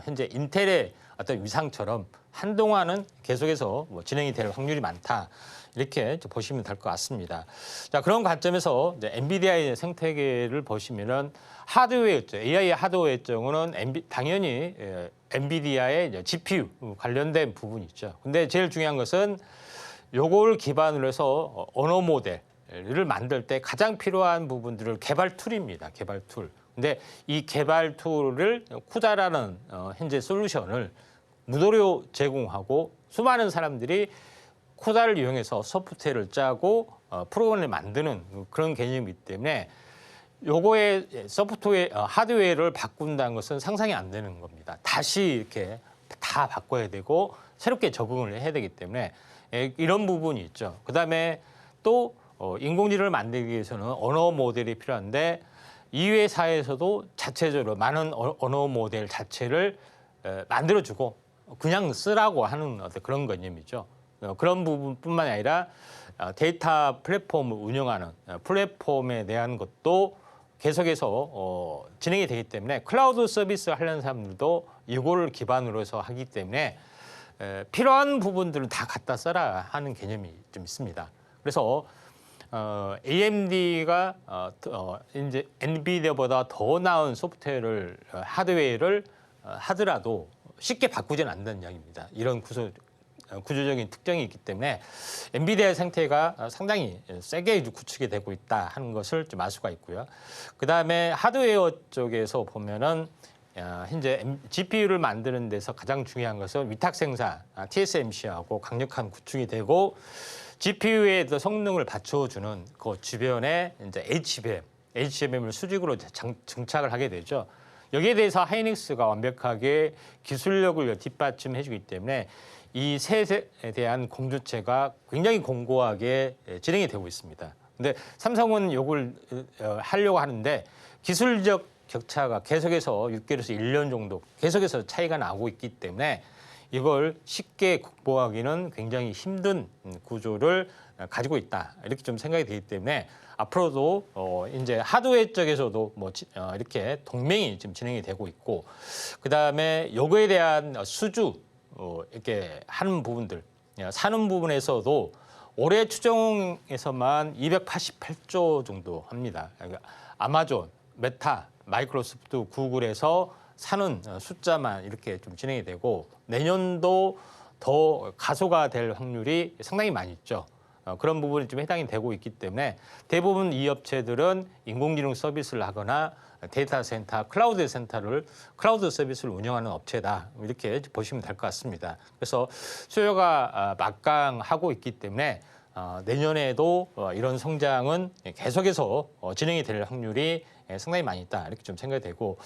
현재 인텔의 어떤 위상처럼 한동안은 계속해서 뭐 진행이 될 확률이 많다. 이렇게 보시면 될 것 같습니다. 자, 그런 관점에서 이제 엔비디아의 생태계를 보시면은 하드웨어죠. AI 하드웨어의 경우는 당연히 엔비디아의 이제 GPU 관련된 부분이 있죠. 근데 제일 중요한 것은 요걸 기반으로 해서 언어 모델을 만들 때 가장 필요한 부분들을 개발 툴입니다. 개발 툴. 근데 이 개발 툴을 쿠다라는 현재 솔루션을 무료로 제공하고 수많은 사람들이 쿠다를 이용해서 소프트웨어를 짜고 프로그램을 만드는 그런 개념이기 때문에 요거의 소프트웨어, 하드웨어를 바꾼다는 것은 상상이 안 되는 겁니다. 다시 이렇게 다 바꿔야 되고 새롭게 적응을 해야 되기 때문에 이런 부분이 있죠. 그다음에 또 인공지능을 만들기 위해서는 언어 모델이 필요한데 이 회사에서도 자체적으로 많은 언어 모델 자체를 만들어주고 그냥 쓰라고 하는 어떤 그런 개념이죠. 그런 부분뿐만 아니라 데이터 플랫폼을 운영하는 플랫폼에 대한 것도 계속해서 진행이 되기 때문에 클라우드 서비스 하려는 사람들도 이거를 기반으로 해서 하기 때문에 필요한 부분들을 다 갖다 써라 하는 개념이 좀 있습니다. 그래서 AMD가 이제 엔비디아보다 더 나은 소프트웨어를 하드웨어를 하더라도 쉽게 바꾸지는 않는다는 이야기입니다. 이런 구조적인 특징이 있기 때문에 엔비디아의 생태가 상당히 세게 구축이 되고 있다 하는 것을 좀 알 수가 있고요. 그다음에 하드웨어 쪽에서 보면은 현재 GPU를 만드는 데서 가장 중요한 것은 위탁 생산 TSMC하고 강력한 구축이 되고 GPU의 성능을 받쳐주는 그 주변에 이제 HBM을 수직으로 정착을 하게 되죠. 여기에 대해서 하이닉스가 완벽하게 기술력을 뒷받침해주기 때문에 이 셋에 대한 공조체가 굉장히 공고하게 진행이 되고 있습니다. 근데 삼성은 이걸 하려고 하는데 기술적 격차가 계속해서 6개월에서 1년 정도 계속해서 차이가 나고 있기 때문에 이걸 쉽게 극복하기는 굉장히 힘든 구조를 가지고 있다. 이렇게 좀 생각이 되기 때문에 앞으로도 이제 하드웨어 쪽에서도 뭐 이렇게 동맹이 지금 진행이 되고 있고 그다음에 요거에 대한 수주 이렇게 하는 부분들 사는 부분에서도 올해 추정에서만 288조 정도 합니다. 그러니까 아마존, 메타, 마이크로소프트, 구글에서 사는 숫자만 이렇게 좀 진행이 되고 내년도 더 가소가 될 확률이 상당히 많이 있죠. 그런 부분이 좀 해당이 되고 있기 때문에 대부분 이 업체들은 인공지능 서비스를 하거나 데이터 센터, 클라우드 서비스를 운영하는 업체다. 이렇게 보시면 될 것 같습니다. 그래서 수요가 막강하고 있기 때문에 내년에도 이런 성장은 계속해서 진행이 될 확률이 상당히 많이 있다. 이렇게 좀 생각이 되고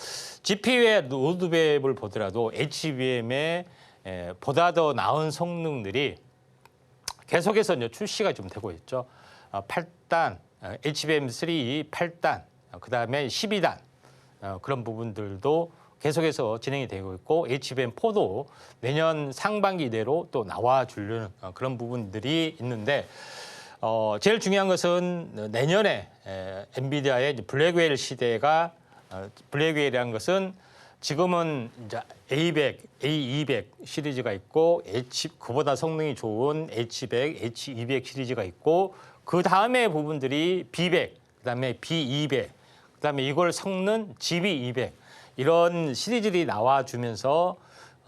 GPU의 로드맵을 보더라도 HBM의 보다 더 나은 성능들이 계속해서 이제 출시가 좀 되고 있죠. 8단, HBM3 8단, 그다음에 12단 그런 부분들도 계속해서 진행이 되고 있고 HBM4도 내년 상반기 내로 또 나와 주려는 그런 부분들이 있는데 제일 중요한 것은 내년에 엔비디아의 블랙웨일 시대가 블랙웨일이라는 것은 지금은 이제 A100, A200 시리즈가 있고 그보다 성능이 좋은 H100, H200 시리즈가 있고 그 다음에 부분들이 B100, 그다음에 B200, 그다음에 이걸 섞는 GB200 이런 시리즈들이 나와주면서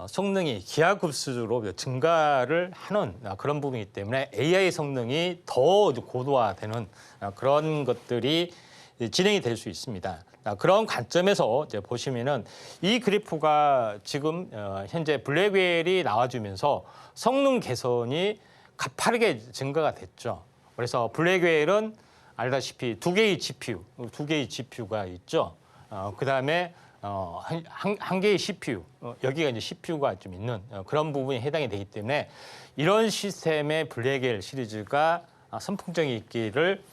성능이 기하급수적으로 증가를 하는 그런 부분이기 때문에 AI 성능이 더 고도화되는 그런 것들이 진행이 될 수 있습니다. 그런 관점에서 이제 보시면은 이 그래프가 지금 현재 블랙웨일이 나와주면서 성능 개선이 가파르게 증가가 됐죠. 그래서 블랙웨일은 알다시피 두 개의 GPU가 있죠. 그다음에 한 개의 CPU, 여기가 이제 CPU가 좀 있는 그런 부분이 해당이 되기 때문에 이런 시스템의 블랙웨일 시리즈가 선풍적인 있기를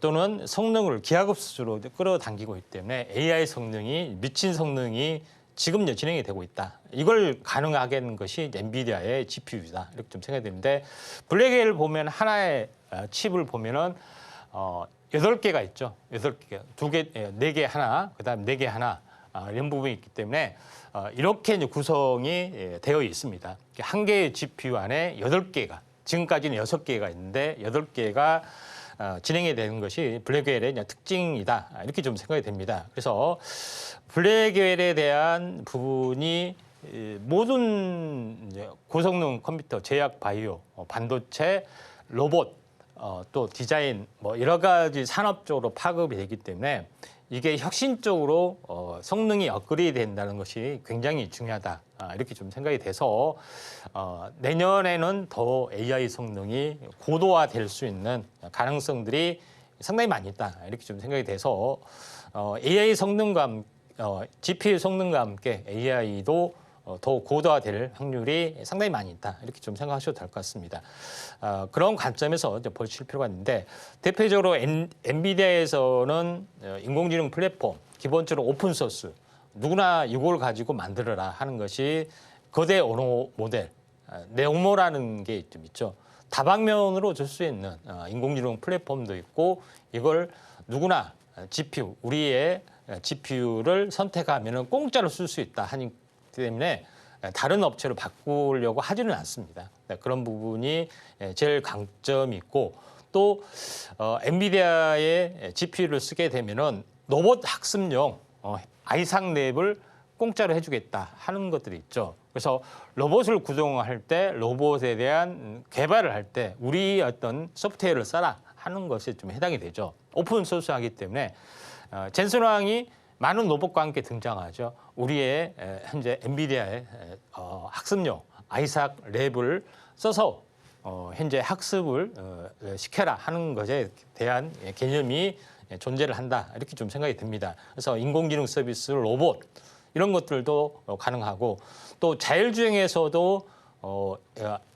또는 성능을 기하급수적으로 끌어당기고 있기 때문에 AI 성능이 미친 성능이 지금 진행이 되고 있다. 이걸 가능하게 하는 것이 엔비디아의 GPU이다. 이렇게 좀 생각이 되는데 블랙웨일 보면 하나의 칩을 보면은 8개가 있죠. 8개, 2개, 4개 하나, 그다음 4개 하나. 이런 부분이 있기 때문에 이렇게 이제 구성이 되어 있습니다. 한 개의 GPU 안에 8개가, 지금까지는 6개가 있는데 8개가 진행이 되는 것이 블랙웰의 특징이다. 이렇게 좀 생각이 됩니다. 그래서 블랙웰에 대한 부분이 모든 이제 고성능 컴퓨터, 제약 바이오, 반도체, 로봇, 또 디자인 뭐 여러 가지 산업 쪽으로 파급이 되기 때문에 이게 혁신적으로 성능이 업그레이드 된다는 것이 굉장히 중요하다. 이렇게 좀 생각이 돼서 내년에는 더 AI 성능이 고도화될 수 있는 가능성들이 상당히 많이 있다. 이렇게 좀 생각이 돼서 AI 성능과 GPU 성능과 함께 AI도 더 고도화될 확률이 상당히 많이 있다. 이렇게 좀 생각하셔도 될 것 같습니다. 그런 관점에서 이제 보실 필요가 있는데 대표적으로 엔비디아에서는 인공지능 플랫폼, 기본적으로 오픈 소스, 누구나 이걸 가지고 만들어라 하는 것이 거대 언어 모델, 네오모라는 게 좀 있죠. 다방면으로 줄 수 있는 인공지능 플랫폼도 있고 이걸 누구나 GPU, 우리의 GPU를 선택하면 공짜로 쓸 수 있다 하니 때문에 다른 업체로 바꾸려고 하지는 않습니다. 그런 부분이 제일 강점이 있고 또 엔비디아의 GPU를 쓰게 되면은 로봇 학습용 아이삭 랩을 공짜로 해주겠다 하는 것들이 있죠. 그래서 로봇을 구동할 때 로봇에 대한 개발을 할 때 우리 어떤 소프트웨어를 써라 하는 것에 좀 해당이 되죠. 오픈 소스하기 때문에 젠슨 황이 많은 로봇과 함께 등장하죠. 우리의 현재 엔비디아의 학습용 아이삭 랩을 써서 현재 학습을 시켜라 하는 것에 대한 개념이 존재를 한다. 이렇게 좀 생각이 듭니다. 그래서 인공지능 서비스, 로봇 이런 것들도 가능하고 또 자율주행에서도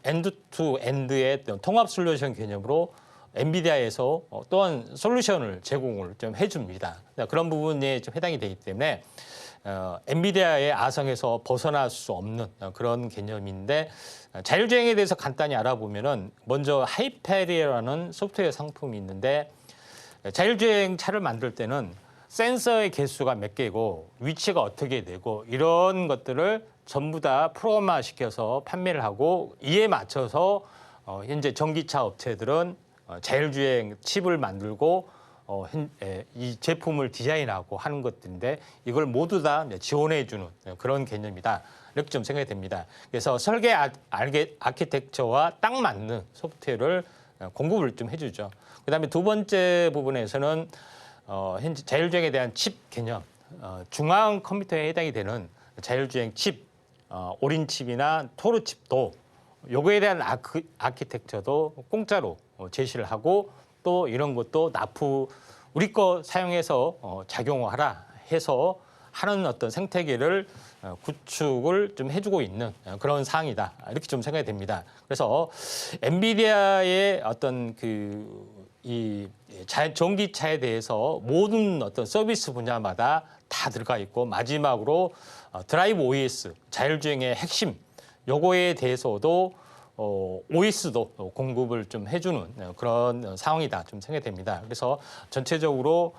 엔드 투 엔드의 통합 솔루션 개념으로 엔비디아에서 또한 솔루션을 제공을 좀 해줍니다. 그런 부분에 좀 해당이 되기 때문에 엔비디아의 아성에서 벗어날 수 없는 그런 개념인데 자율주행에 대해서 간단히 알아보면은 먼저 하이페리어라는 소프트웨어 상품이 있는데 자율주행 차를 만들 때는 센서의 개수가 몇 개고 위치가 어떻게 되고 이런 것들을 전부 다 프로그램화 시켜서 판매를 하고 이에 맞춰서 현재 전기차 업체들은 자율주행 칩을 만들고 이 제품을 디자인하고 하는 것들인데 이걸 모두 다 지원해주는 그런 개념이다. 이렇게 좀 생각이 됩니다. 그래서 설계 아키텍처와 딱 맞는 소프트웨어를 공급을 좀 해주죠. 그다음에 두 번째 부분에서는 현재 자율주행에 대한 칩 개념, 중앙 컴퓨터에 해당이 되는 자율주행 칩, 오린 칩이나 토르 칩도 요거에 대한 아키텍처도 공짜로 제시를 하고 또 이런 것도 납부 우리 거 사용해서 작용하라 해서 하는 어떤 생태계를 구축을 좀 해주고 있는 그런 사항이다. 이렇게 좀 생각이 됩니다. 그래서 엔비디아의 어떤 이 전기차에 대해서 모든 어떤 서비스 분야마다 다 들어가 있고 마지막으로 드라이브 OS, 자율주행의 핵심 요거에 대해서도 OS도 공급을 좀 해주는 그런 상황이다 좀 생각이 됩니다. 그래서 전체적으로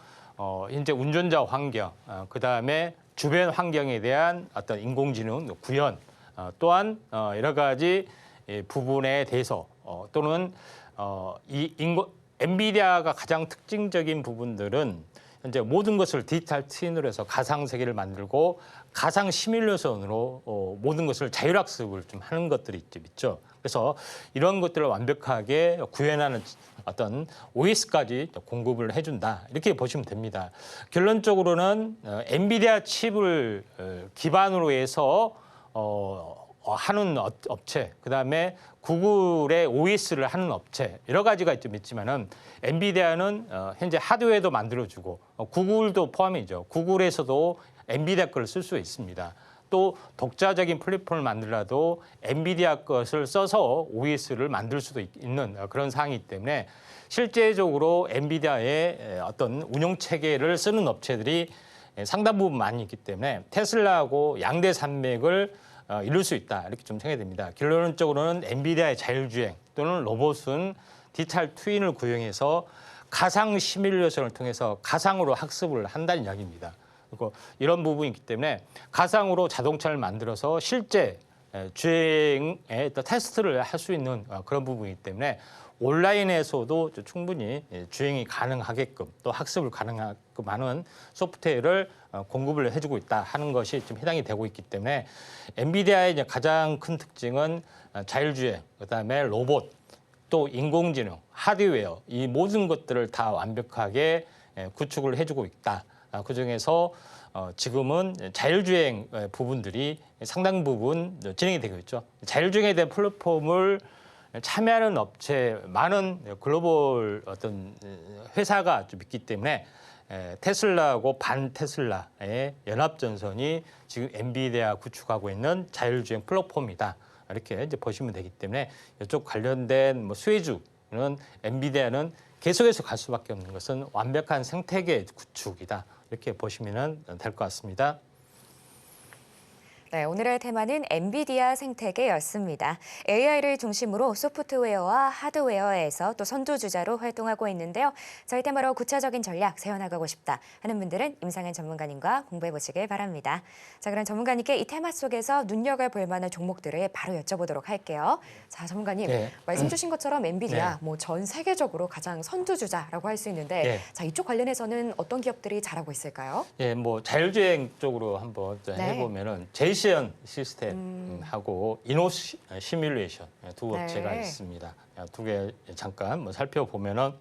현재 운전자 환경, 그 다음에 주변 환경에 대한 어떤 인공지능 구현, 또한 여러 가지 부분에 대해서 또는 엔비디아가 가장 특징적인 부분들은 현재 모든 것을 디지털 트윈으로 해서 가상 세계를 만들고 가상 시뮬레이션으로 모든 것을 자율학습을 좀 하는 것들이 있죠. 그래서 이런 것들을 완벽하게 구현하는 어떤 OS까지 공급을 해준다. 이렇게 보시면 됩니다. 결론적으로는 엔비디아 칩을 기반으로 해서 하는 업체, 그다음에 구글의 OS를 하는 업체 여러 가지가 좀 있지만은 엔비디아는 현재 하드웨어도 만들어주고 구글도 포함이죠. 구글에서도 엔비디아 걸 쓸 수 있습니다. 또 독자적인 플랫폼을 만들어도 엔비디아 것을 써서 OS를 만들 수도 있는 그런 상황이기 때문에 실제적으로 엔비디아의 어떤 운영 체계를 쓰는 업체들이 상당 부분 많이 있기 때문에 테슬라하고 양대 산맥을 이룰 수 있다. 이렇게 좀 생각이 됩니다. 결론적으로는 엔비디아의 자율주행 또는 로봇은 디지털 트윈을 구현해서 가상 시뮬레이션을 통해서 가상으로 학습을 한다는 이야기입니다. 그리고 이런 부분이 있기 때문에 가상으로 자동차를 만들어서 실제 주행의 테스트를 할 수 있는 그런 부분이기 때문에 온라인에서도 충분히 주행이 가능하게끔 또 학습을 가능하게끔 하는 소프트웨어를 공급을 해주고 있다 하는 것이 좀 해당이 되고 있기 때문에 엔비디아의 이제 가장 큰 특징은 자율주행, 그다음에 로봇, 또 인공지능, 하드웨어 이 모든 것들을 다 완벽하게 구축을 해주고 있다. 그중에서 지금은 자율주행 부분들이 상당 부분 진행이 되고 있죠. 자율주행에 대한 플랫폼을 참여하는 업체 많은 글로벌 어떤 회사가 좀 있기 때문에 테슬라하고 반 테슬라의 연합 전선이 지금 엔비디아 구축하고 있는 자율주행 플랫폼이다. 이렇게 이제 보시면 되기 때문에 이쪽 관련된 뭐 수혜주는 엔비디아는 계속해서 갈 수밖에 없는 것은 완벽한 생태계 구축이다. 이렇게 보시면 될 것 같습니다. 네, 오늘의 테마는 엔비디아 생태계였습니다. AI를 중심으로 소프트웨어와 하드웨어에서 또 선두주자로 활동하고 있는데요. 저희 테마로 구체적인 전략 세워나가고 싶다 하는 분들은 임상현 전문가님과 공부해 보시길 바랍니다. 자, 그럼 전문가님께 이 테마 속에서 눈여겨볼 만한 종목들을 바로 여쭤보도록 할게요. 자, 전문가님, 네. 말씀 주신 것처럼 엔비디아 네. 뭐 전 세계적으로 가장 선두주자라고 할 수 있는데 네. 자, 이쪽 관련해서는 어떤 기업들이 잘하고 있을까요? 예, 뭐 자율주행 쪽으로 한번 네. 해보면은 제이시언 시스템하고 이노 시뮬레이션 두 네. 업체가 있습니다. 두 개 잠깐 뭐 살펴보면은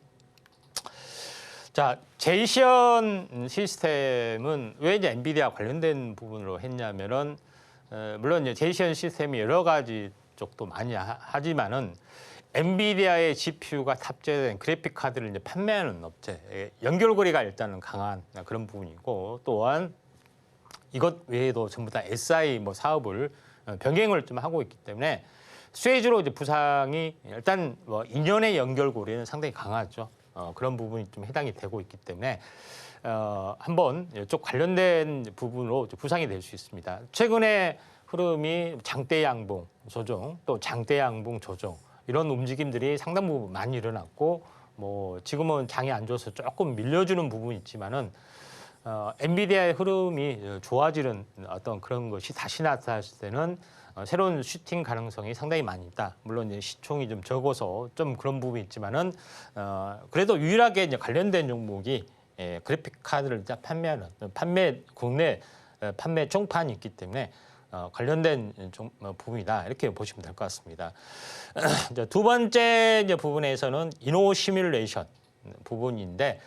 자 제이시언 시스템은 왜 이제 엔비디아 관련된 부분으로 했냐면은 물론 이제 제이시언 시스템이 여러 가지 쪽도 많이 하지만은 엔비디아의 GPU가 탑재된 그래픽 카드를 이제 판매하는 업체 연결고리가 일단은 강한 그런 부분이고 또한 이것 외에도 전부 다 SI 뭐 사업을 병행을 좀 하고 있기 때문에 수혜주로 이제 부상이 일단 뭐 인연의 연결고리는 상당히 강하죠. 그런 부분이 좀 해당이 되고 있기 때문에 한번 이쪽 관련된 부분으로 부상이 될 수 있습니다. 최근에 흐름이 장대 양봉 조정 또 장대 양봉 조정 이런 움직임들이 상당 부분 많이 일어났고 뭐 지금은 장이 안 좋아서 조금 밀려주는 부분이 있지만은 엔비디아의 흐름이 좋아지는 어떤 그런 것이 다시 나타났을 때는 새로운 슈팅 가능성이 상당히 많이 있다. 물론 이제 시총이 좀 적어서 좀 그런 부분이 있지만은 그래도 유일하게 이제 관련된 종목이 그래픽 카드를 이제 판매하는 국내 판매 총판이 있기 때문에 관련된 부분이다 이렇게 보시면 될 것 같습니다. 두 번째 이제 부분에서는 이노 시뮬레이션 부분인데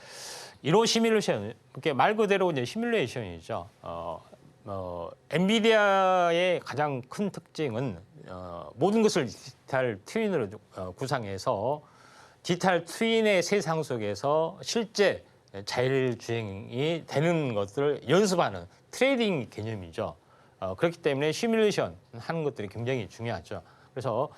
이노 시뮬레이션 이렇게 말 그대로 이제 시뮬레이션이죠. 엔비디아의 가장 큰 특징은 모든 것을 디지털 트윈으로 구상해서 디지털 트윈의 세상 속에서 실제 자율주행이 되는 것들을 연습하는 트레이딩 개념이죠. 그렇기 때문에 시뮬레이션 하는 것들이 굉장히 중요하죠. 그래서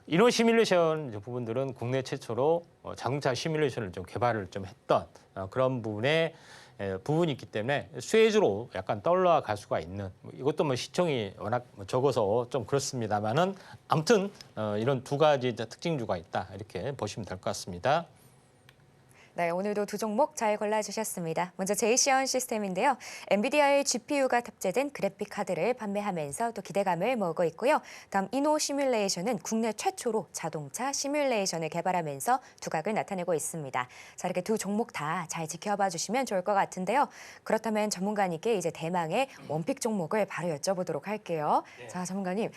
이런 시뮬레이션 부분들은 국내 최초로 자동차 시뮬레이션을 좀 개발을 좀 했던 그런 부분이 있기 때문에 수혜주로 약간 떠올라갈 수가 있는 이것도 뭐 시총이 워낙 적어서 좀 그렇습니다만은 아무튼 이런 두 가지 특징주가 있다 이렇게 보시면 될 것 같습니다. 네, 오늘도 두 종목 잘 골라주셨습니다. 먼저 제이시언 시스템인데요. 엔비디아의 GPU가 탑재된 그래픽 카드를 판매하면서 또 기대감을 모으고 있고요. 다음 이노 시뮬레이션은 국내 최초로 자동차 시뮬레이션을 개발하면서 두각을 나타내고 있습니다. 자, 이렇게 두 종목 다 잘 지켜봐 주시면 좋을 것 같은데요. 그렇다면 전문가님께 이제 대망의 원픽 종목을 바로 여쭤보도록 할게요. 네. 자, 전문가님,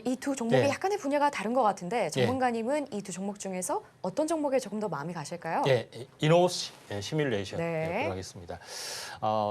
이 두 종목이 네. 약간의 분야가 다른 것 같은데 전문가님은 이 두 종목 중에서 어떤 종목에 조금 더 마음이 가실까요? 예, 이노 시뮬레이션 네. 하겠습니다.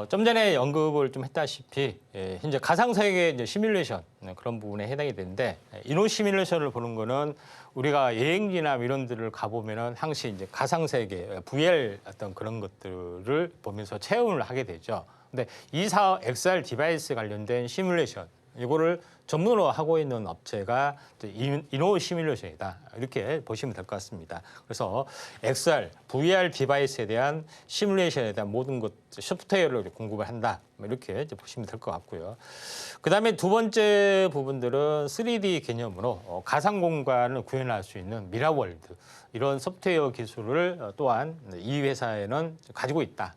좀 전에 언급을 좀 했다시피 현재 가상세계 이제 시뮬레이션 그런 부분에 해당이 되는데 이노 시뮬레이션을 보는 거는 우리가 여행지나 이런 데를 가보면은 항시 이제 가상세계 VR 어떤 그런 것들을 보면서 체험을 하게 되죠. 근데 이 사업 XR 디바이스 관련된 시뮬레이션 이거를 전문으로 하고 있는 업체가 이노 시뮬레이션이다. 이렇게 보시면 될 것 같습니다. 그래서 XR, VR 디바이스에 대한 시뮬레이션에 대한 모든 것 소프트웨어를 공급을 한다. 이렇게 이제 보시면 될 것 같고요. 그다음에 두 번째 부분들은 3D 개념으로 가상 공간을 구현할 수 있는 미라월드 이런 소프트웨어 기술을 또한 이 회사에는 가지고 있다.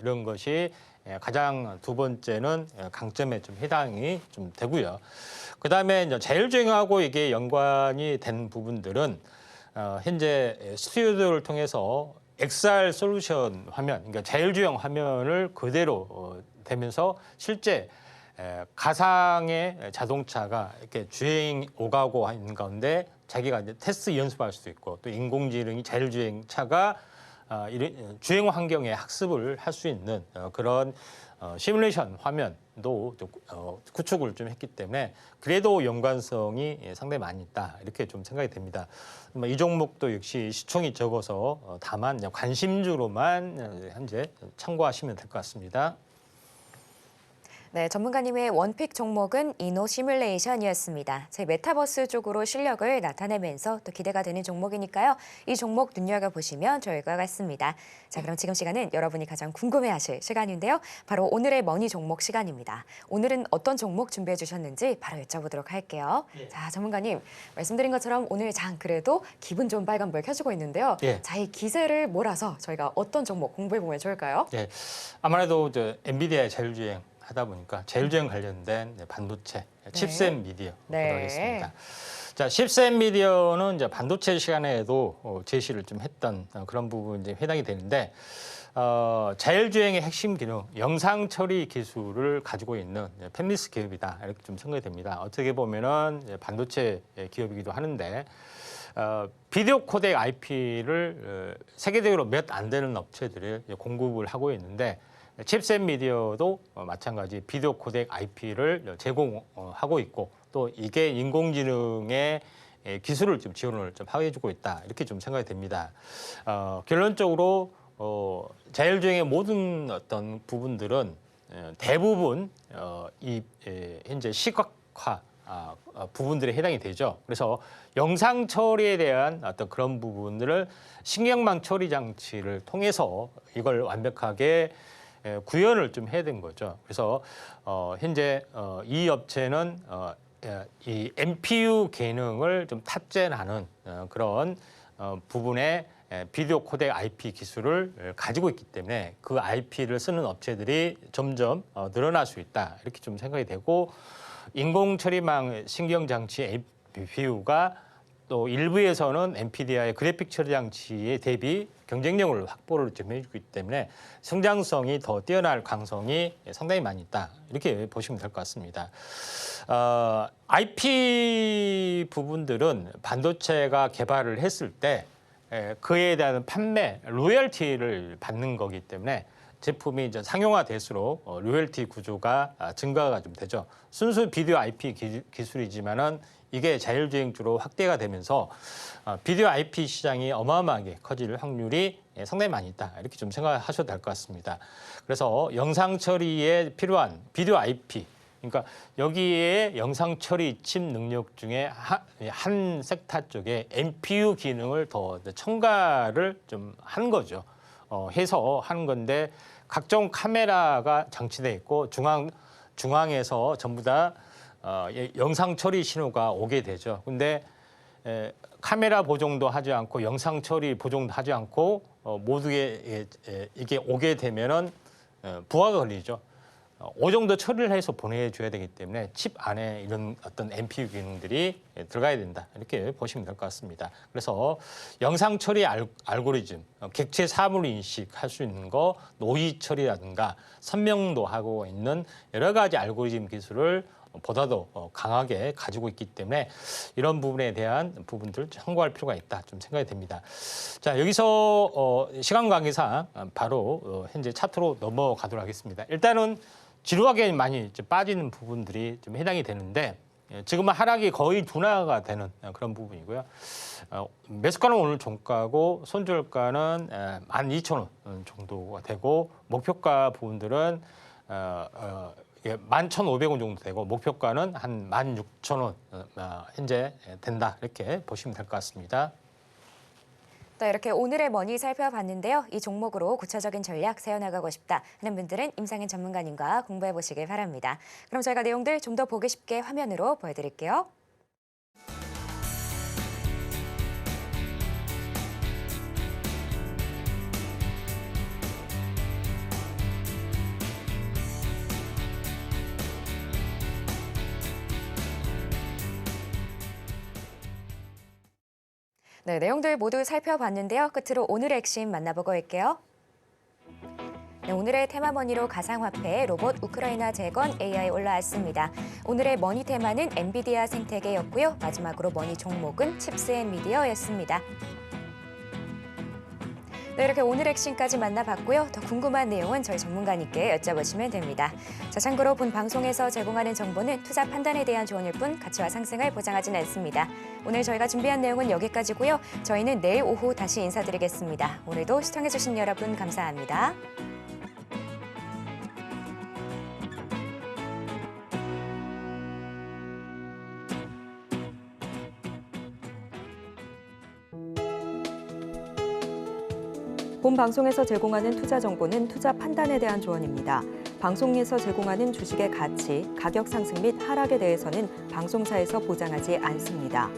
이런 것이 가장 두 번째는 강점에 좀 해당이 좀 되고요. 그다음에 이제 자율주행하고 이게 연관이 된 부분들은 현재 스튜디오를 통해서 XR 솔루션 화면, 그러니까 자율주행 화면을 그대로 되면서 실제 가상의 자동차가 이렇게 주행 오가고 있는 가운데 자기가 이제 테스트 연습할 수도 있고 또 인공지능이 자율주행 차가 주행 환경의 학습을 할 수 있는 그런 시뮬레이션 화면도 구축을 좀 했기 때문에 그래도 연관성이 상당히 많이 있다 이렇게 좀 생각이 됩니다. 이 종목도 역시 시총이 적어서 다만 관심주로만 현재 참고하시면 될 것 같습니다. 네, 전문가님의 원픽 종목은 이노 시뮬레이션이었습니다. 제 메타버스 쪽으로 실력을 나타내면서 또 기대가 되는 종목이니까요. 이 종목 눈여겨보시면 좋을 것 같습니다. 자, 그럼 지금 시간은 여러분이 가장 궁금해하실 시간인데요. 바로 오늘의 머니 종목 시간입니다. 오늘은 어떤 종목 준비해 주셨는지 바로 여쭤보도록 할게요. 예. 자, 전문가님 말씀드린 것처럼 오늘 장 그래도 기분 좋은 빨간불 켜지고 있는데요. 예. 자, 이 기세를 몰아서 저희가 어떤 종목 공부해보면 좋을까요? 예, 아무래도 엔비디아의 자율주행 하다 보니까 자율주행 관련된 반도체, 칩셋 미디어 네. 보도록 하겠습니다. 자, 칩셋 미디어는 이제 반도체 시간에도 제시를 좀 했던 그런 부분이 이제 해당이 되는데 자율주행의 핵심 기능, 영상 처리 기술을 가지고 있는 팹리스 기업이다 이렇게 좀 생각이 됩니다. 어떻게 보면은 반도체 기업이기도 하는데 비디오 코덱 IP를 세계적으로 몇 안 되는 업체들이 공급을 하고 있는데. 칩셋 미디어도 마찬가지 비디오 코덱 IP를 제공하고 있고 또 이게 인공지능의 기술을 좀 지원을 좀 해주고 있다 이렇게 좀 생각이 됩니다. 결론적으로 자율주행의 모든 어떤 부분들은 대부분 이 현재 시각화 부분들에 해당이 되죠. 그래서 영상 처리에 대한 어떤 그런 부분들을 신경망 처리 장치를 통해서 이걸 완벽하게 구현을 좀 해야 된 거죠. 그래서 현재 이 업체는 이 NPU 기능을 좀 탑재하는 그런 부분에 비디오 코덱 IP 기술을 가지고 있기 때문에 그 IP를 쓰는 업체들이 점점 늘어날 수 있다 이렇게 좀 생각이 되고 인공 처리망 신경 장치 NPU가 또 일부에서는 엔피디아의 그래픽 처리 장치에 대비 경쟁력을 확보를 좀 해주기 때문에 성장성이 더 뛰어날 가능성이 상당히 많이 있다. 이렇게 보시면 될 것 같습니다. IP 부분들은 반도체가 개발을 했을 때 그에 대한 판매, 로열티를 받는 거기 때문에 제품이 이제 상용화될수록 로열티 구조가 증가가 좀 되죠. 순수 비디오 IP 기술이지만은 이게 자율주행주로 확대가 되면서 비디오 IP 시장이 어마어마하게 커질 확률이 상당히 많이 있다. 이렇게 좀 생각하셔도 될 것 같습니다. 그래서 영상 처리에 필요한 비디오 IP, 그러니까 여기에 영상 처리 칩 능력 중에 한 섹터 쪽에 NPU 기능을 더 첨가를 좀 한 거죠. 해서 하는 건데 각종 카메라가 장치돼 있고 중앙에서 전부 다 영상 처리 신호가 오게 되죠. 근데 카메라 보정도 하지 않고 영상 처리 보정도 하지 않고 모두에 이게 오게 되면은 부하가 걸리죠. 그 정도 처리를 해서 보내줘야 되기 때문에 칩 안에 이런 어떤 NPU 기능들이 들어가야 된다. 이렇게 보시면 될 것 같습니다. 그래서 영상 처리 알고리즘, 객체 사물 인식할 수 있는 거, 노이즈 처리라든가 선명도 하고 있는 여러 가지 알고리즘 기술을 보다도 강하게 가지고 있기 때문에 이런 부분에 대한 부분들을 참고할 필요가 있다 좀 생각이 됩니다. 자, 여기서 시간 관계상 바로 현재 차트로 넘어가도록 하겠습니다. 일단은 지루하게 많이 빠지는 부분들이 좀 해당이 되는데 지금은 하락이 거의 둔화가 되는 그런 부분이고요. 매수가는 오늘 종가고 손절가는 12,000원 정도가 되고 목표가 부분들은 11,500원 정도 되고 목표가는 한 16,000원 현재 된다 이렇게 보시면 될 것 같습니다. 네, 이렇게 오늘의 머니 살펴봤는데요. 이 종목으로 구체적인 전략 세워나가고 싶다 하는 분들은 임상현 전문가님과 공부해 보시길 바랍니다. 그럼 저희가 내용들 좀 더 보기 쉽게 화면으로 보여드릴게요. 네, 내용들 모두 살펴봤는데요. 끝으로 오늘의 핵심 만나보고 올게요. 네, 오늘의 테마머니로 가상화폐, 로봇, 우크라이나 재건, AI 올라왔습니다. 오늘의 머니 테마는 엔비디아 생태계였고요. 마지막으로 머니 종목은 칩스앤미디어였습니다. 네, 이렇게 오늘 핵심까지 만나봤고요. 더 궁금한 내용은 저희 전문가님께 여쭤보시면 됩니다. 자, 참고로 본 방송에서 제공하는 정보는 투자 판단에 대한 조언일 뿐 가치와 상승을 보장하지는 않습니다. 오늘 저희가 준비한 내용은 여기까지고요. 저희는 내일 오후 다시 인사드리겠습니다. 오늘도 시청해주신 여러분 감사합니다. 본 방송에서 제공하는 투자 정보는 투자 판단에 대한 조언입니다. 방송에서 제공하는 주식의 가치, 가격 상승 및 하락에 대해서는 방송사에서 보장하지 않습니다.